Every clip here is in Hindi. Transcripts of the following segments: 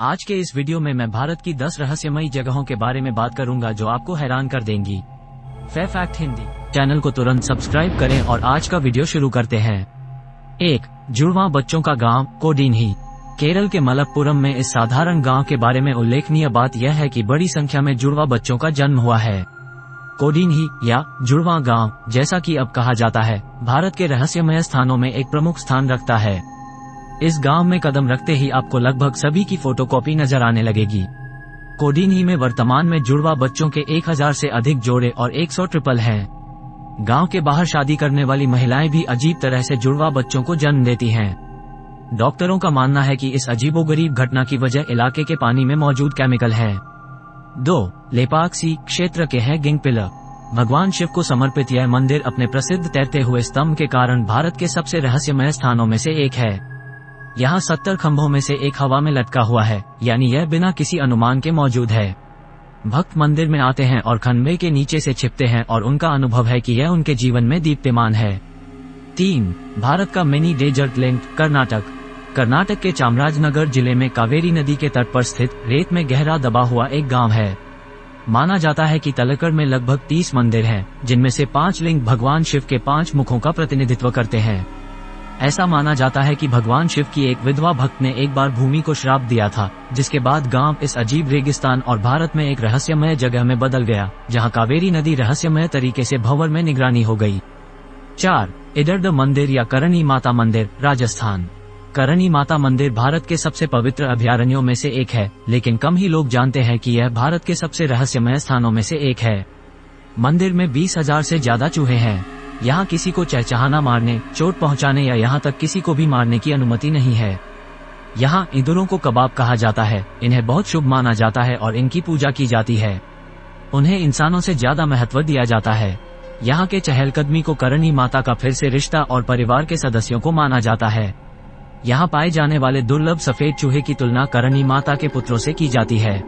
आज के इस वीडियो में मैं भारत की 10 रहस्यमयी जगहों के बारे में बात करूंगा जो आपको हैरान कर देंगी। फैक्ट हिंदी चैनल को तुरंत सब्सक्राइब करें और आज का वीडियो शुरू करते हैं। 1. जुड़वां बच्चों का गांव कोडीन्ही। केरल के मलप्पुरम में इस साधारण गांव के बारे में उल्लेखनीय बात यह है कि बड़ी संख्या में जुड़वा बच्चों का जन्म हुआ है। कोडीन्ही या जुड़वां गांव, जैसा कि अब कहा जाता है, भारत के रहस्यमय स्थानों में एक प्रमुख स्थान रखता है। इस गांव में कदम रखते ही आपको लगभग सभी की फोटोकॉपी नजर आने लगेगी। कोडीन्ही में वर्तमान में जुड़वा बच्चों के 1000 से अधिक जोड़े और 100 ट्रिपल हैं। गांव के बाहर शादी करने वाली महिलाएं भी अजीब तरह से जुड़वा बच्चों को जन्म देती हैं। डॉक्टरों का मानना है कि इस अजीबोगरीब घटना की वजह इलाके के पानी में मौजूद केमिकल है। 2. लेपाक्षी क्षेत्र के हैं गिंगपिलर। भगवान शिव को समर्पित यह मंदिर अपने प्रसिद्ध तैरते हुए स्तंभ के कारण भारत के सबसे रहस्यमय स्थानों में से एक है। यहाँ 70 खंभों में से एक हवा में लटका हुआ है, यानी यह बिना किसी अनुमान के मौजूद है। भक्त मंदिर में आते हैं और खंभे के नीचे से छिपते हैं और उनका अनुभव है कि यह उनके जीवन में दीप्यमान है। 3. भारत का mini desert land Karnataka. Karnataka के चामराजनगर जिले में कावेरी नदी के तट पर स्थित रेत में गहरा दबा हुआ एक गांव है। माना जाता है कि तलक्कड़ में लगभग 30 मंदिर हैं, जिनमें से 5 लिंग भगवान शिव के 5 मुखों का प्रतिनिधित्व करते हैं। ऐसा माना जाता है कि भगवान शिव की एक विधवा भक्त ने एक बार भूमि को श्राप दिया था, जिसके बाद गांव इस अजीब रेगिस्तान और भारत में एक रहस्यमय जगह में बदल गया, जहां कावेरी नदी रहस्यमय तरीके से भंवर में निगरानी हो गई। 4. इडरड मंदिर या करणी माता मंदिर राजस्थान। करणी माता मंदिर भारत के सबसे पवित्र अभयारण्यों में से एक है, लेकिन कम ही लोग जानते हैं कि यह भारत के सबसे रहस्यमय स्थानों में से एक है। मंदिर में 20,000 से ज्यादा चूहे हैं। यहाँ किसी को चहचहाना मारने, चोट पहुँचाने या यहाँ तक किसी को भी मारने की अनुमति नहीं है। यहाँ इँदुरों को कबाब कहा जाता है। इन्हें बहुत शुभ माना जाता है और इनकी पूजा की जाती है। उन्हें इंसानों से ज्यादा महत्व दिया जाता है। यहाँ के चहलकदमी को करणी माता का फिर से रिश्ता और परिवार के सदस्यों को माना जाता है। यहाँ पाए जाने वाले दुर्लभ सफेद चूहे की तुलना करणी माता के पुत्रों से की जाती है।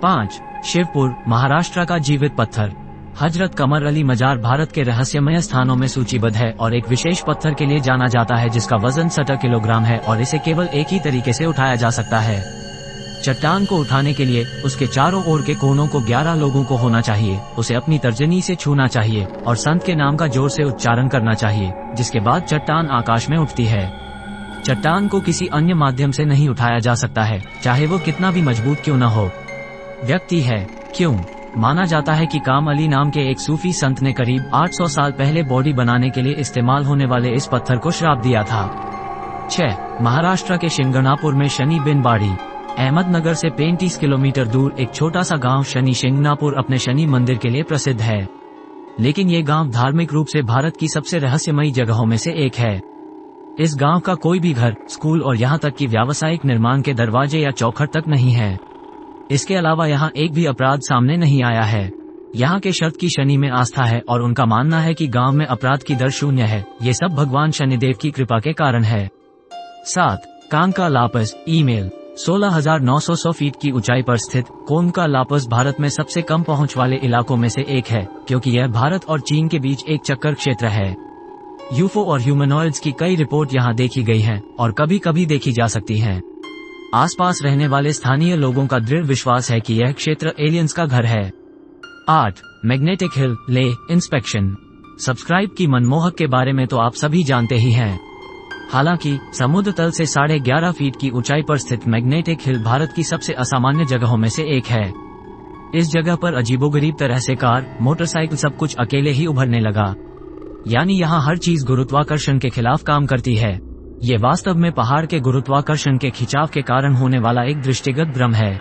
5. शिवपुर महाराष्ट्र का जीवित पत्थर। हजरत कमर अली मजार भारत के रहस्यमय स्थानों में सूचीबद्ध है और एक विशेष पत्थर के लिए जाना जाता है जिसका वजन 70 किलोग्राम है और इसे केवल एक ही तरीके से उठाया जा सकता है। चट्टान को उठाने के लिए उसके चारों ओर के कोनों को 11 लोगों को होना चाहिए, उसे अपनी तर्जनी से छूना चाहिए और संत के नाम का जोर से उच्चारण करना चाहिए, जिसके बाद चट्टान आकाश में उठती है। चट्टान को किसी अन्य माध्यम से नहीं उठाया जा सकता है, चाहे वो कितना भी मजबूत क्यों न हो। व्यक्ति है क्यों? माना जाता है कि काम अली नाम के एक सूफी संत ने करीब 800 साल पहले बॉडी बनाने के लिए इस्तेमाल होने वाले इस पत्थर को श्राप दिया था। 6. महाराष्ट्र के शिंगणापुर में शनि बिन बाड़ी। अहमदनगर से 35 किलोमीटर दूर एक छोटा सा गांव शनि शिंगणापुर अपने शनि मंदिर के लिए प्रसिद्ध है, लेकिन ये गांव धार्मिक रूप से भारत की सबसे रहस्यमयी जगहों में से एक है। इस गांव का कोई भी घर, स्कूल और यहाँ तक कि व्यावसायिक निर्माण के दरवाजे या चौखट तक नहीं है। इसके अलावा यहाँ एक भी अपराध सामने नहीं आया है। यहाँ के शर्त की शनि में आस्था है और उनका मानना है कि गांव में अपराध की दर 0 है। ये सब भगवान शनिदेव की कृपा के कारण है। 7. कांका लापस ईमेल। 16,900 फीट की ऊंचाई पर स्थित कोनका लापस भारत में सबसे कम पहुंच वाले इलाकों में से एक है, क्योंकि यह भारत और चीन के बीच एक चक्कर क्षेत्र है। यूफो और ह्यूमनॉइड्स की कई रिपोर्ट यहाँ देखी गई हैं और कभी कभी देखी जा सकती हैं। आसपास रहने वाले स्थानीय लोगों का दृढ़ विश्वास है कि यह क्षेत्र एलियंस का घर है। 8. मैग्नेटिक हिल ले इंस्पेक्शन। सब्सक्राइब की मनमोहक के बारे में तो आप सभी जानते ही हैं। हालांकि समुद्र तल से 11.5 फीट की ऊंचाई पर स्थित मैग्नेटिक हिल भारत की सबसे असामान्य जगहों में से एक है। इस जगह पर अजीबोगरीब तरह से कार, मोटरसाइकिल सब कुछ अकेले ही उभरने लगा, यानी यहाँ हर चीज गुरुत्वाकर्षण के खिलाफ काम करती है। ये वास्तव में पहाड़ के गुरुत्वाकर्षण के खिंचाव के कारण होने वाला एक दृष्टिगत भ्रम है।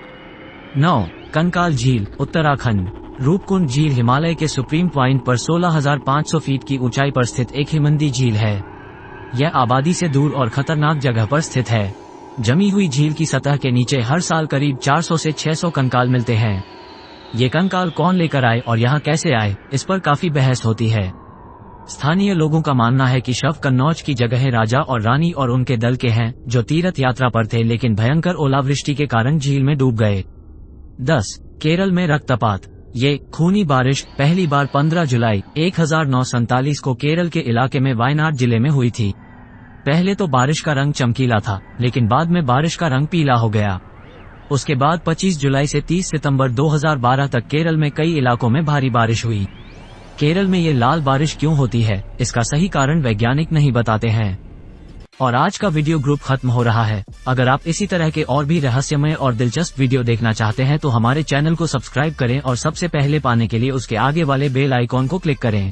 9. कंकाल झील उत्तराखंड। रूपकुंड झील हिमालय के सुप्रीम पॉइंट पर 16,500 फीट की ऊंचाई पर स्थित एक हिमनदी झील है। यह आबादी से दूर और खतरनाक जगह पर स्थित है। जमी हुई झील की सतह के नीचे हर साल करीब 400 से 600 कंकाल मिलते हैं। ये कंकाल कौन लेकर आए और यहाँ कैसे आए, इस पर काफी बहस होती है। स्थानीय लोगों का मानना है कि शव कन्नौज की जगह राजा और रानी और उनके दल के हैं, जो तीर्थ यात्रा पर थे लेकिन भयंकर ओलावृष्टि के कारण झील में डूब गए। 10. केरल में रक्तपात। ये खूनी बारिश पहली बार 15 जुलाई 1947 को केरल के इलाके में वायनाड जिले में हुई थी। पहले तो बारिश का रंग चमकीला था, लेकिन बाद में बारिश का रंग पीला हो गया। उसके बाद 25 जुलाई से 30 सितंबर 2012 तक केरल में कई इलाकों में भारी बारिश हुई। केरल में ये लाल बारिश क्यों होती है, इसका सही कारण वैज्ञानिक नहीं बताते हैं। और आज का वीडियो ग्रुप खत्म हो रहा है। अगर आप इसी तरह के और भी रहस्यमय और दिलचस्प वीडियो देखना चाहते हैं तो हमारे चैनल को सब्सक्राइब करें और सबसे पहले पाने के लिए उसके आगे वाले बेल आइकॉन को क्लिक करें।